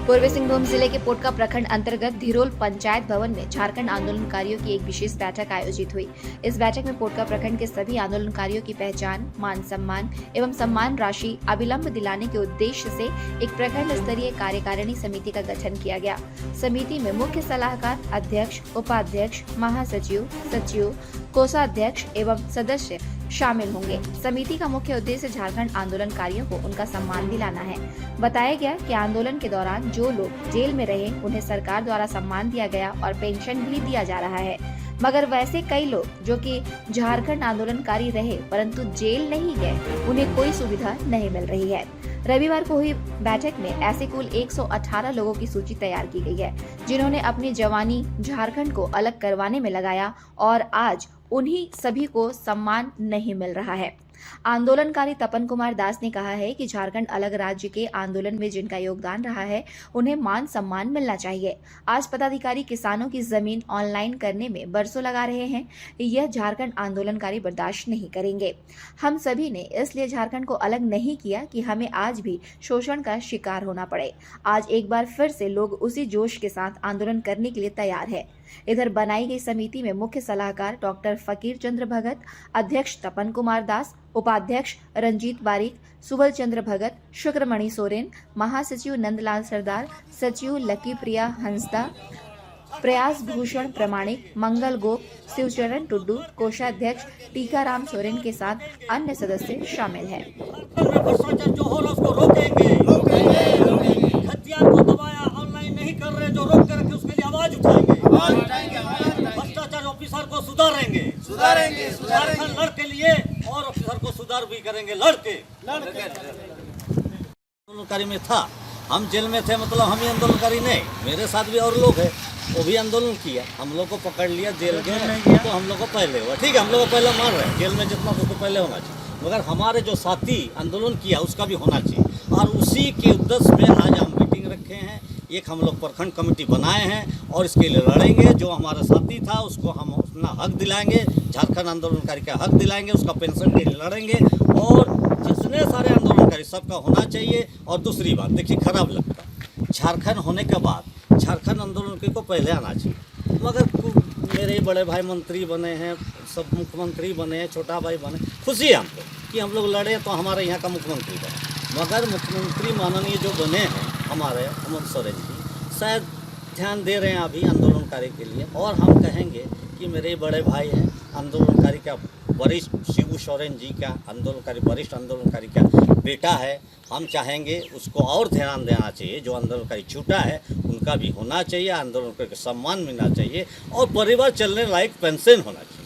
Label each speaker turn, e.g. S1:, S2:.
S1: पूर्वी सिंहभूम जिले के पोटका प्रखंड अंतर्गत धिरोल पंचायत भवन में झारखंड आंदोलनकारियों की एक विशेष बैठक आयोजित हुई। इस बैठक में पोटका प्रखंड के सभी आंदोलनकारियों की पहचान, मान सम्मान एवं सम्मान राशि अविलंब दिलाने के उद्देश्य से एक प्रखंड स्तरीय कार्यकारिणी समिति का गठन किया गया। समिति में मुख्य सलाहकार, अध्यक्ष, उपाध्यक्ष, महासचिव, सचिव, कोषाध्यक्ष एवं सदस्य शामिल होंगे। समिति का मुख्य उद्देश्य झारखंड आंदोलनकारियों को उनका सम्मान दिलाना है। बताया गया कि आंदोलन के दौरान जो लोग जेल में रहे उन्हें सरकार द्वारा सम्मान दिया गया और पेंशन भी दिया जा रहा है, मगर वैसे कई लोग जो कि झारखंड आंदोलनकारी रहे परंतु जेल नहीं गए, उन्हें कोई सुविधा नहीं मिल रही है। रविवार को हुई बैठक में ऐसे कुल 118 लोगों की सूची तैयार की गई है, जिन्होंने अपनी जवानी झारखंड को अलग करवाने में लगाया और आज उन्हीं सभी को सम्मान नहीं मिल रहा है। आंदोलनकारी तपन कुमार दास ने कहा है कि झारखंड अलग राज्य के आंदोलन में जिनका योगदान रहा है उन्हें मान सम्मान मिलना चाहिए। आज पदाधिकारी किसानों की जमीन ऑनलाइन करने में बरसों लगा रहे हैं, यह झारखंड आंदोलनकारी बर्दाश्त नहीं करेंगे। हम सभी ने इसलिए झारखंड को अलग नहीं किया कि हमें आज भी शोषण का शिकार होना पड़े। आज एक बार फिर से लोग उसी जोश के साथ आंदोलन करने के लिए तैयार है। इधर बनाई गई समिति में मुख्य सलाहकार डॉक्टर फकीर चंद्र भगत, अध्यक्ष तपन कुमार दास, उपाध्यक्ष रंजीत बारिक, सुबल चंद्र भगत, शुक्रमणि सोरेन, महासचिव नंदलाल सरदार, सचिव लकी प्रिया हंसदा, प्रयास भूषण प्रमाणिक, मंगल गोप, शिवचरण टुड्डू, कोषाध्यक्ष टीकाराम सोरेन के साथ अन्य सदस्य शामिल हैं।
S2: जो हो रहा उसको रोकेंगे। हथियार को दबाया ऑनलाइन नहीं कर रहे, जो रोक कर उसके लिए आवाज उठाएंगे। भ्रष्टाचार ऑफिसर को सुधारेंगे। झारखंड लड़ के लिए और ऑफिसर को सुधार भी करेंगे लड़के। आंदोलनकारी में था, हम जेल में थे, मतलब हम ही आंदोलनकारी नहीं, मेरे साथ भी और लोग हैं, वो भी आंदोलन किया, हम लोग को पकड़ लिया, जेल गए तो हम लोग को पहले हुआ, ठीक है, हम लोग को पहले मार रहे हैं, जेल में जितना उसको पहले होना चाहिए, मगर हमारे जो साथी आंदोलन किया उसका भी होना चाहिए। और उसी के उद्देश्य में आज हम मीटिंग रखे हैं, एक हम लोग प्रखंड कमेटी बनाए हैं और इसके लिए लड़ेंगे। जो हमारा साथी था उसको हम अपना हक दिलाएंगे, झारखंड आंदोलनकारी का हक दिलाएंगे, उसका पेंशन के लिए लड़ेंगे और जितने सारे आंदोलनकारी सबका होना चाहिए। और दूसरी बात देखिए, खराब लगता है झारखंड होने के बाद झारखंड आंदोलन को पहले आना चाहिए, मगर मेरे बड़े भाई मंत्री बने हैं, सब मुख्यमंत्री बने हैं, छोटा भाई बने, खुशी है हमको कि हम लोग लड़े तो हमारे यहाँ का मुख्यमंत्री बने, मगर मुख्यमंत्री माननीय जो बने हैं हमारे हेमंत सोरेन जी शायद ध्यान दे रहे हैं अभी आंदोलनकारी के लिए। और हम कहेंगे कि मेरे बड़े भाई हैं आंदोलनकारी का, वरिष्ठ शिबू सोरेन जी का आंदोलनकारी, वरिष्ठ आंदोलनकारी का बेटा है, हम चाहेंगे उसको और ध्यान देना चाहिए। जो आंदोलनकारी छूटा है उनका भी होना चाहिए, आंदोलनकारी को सम्मान मिलना चाहिए और परिवार चलने लायक पेंशन होना चाहिए।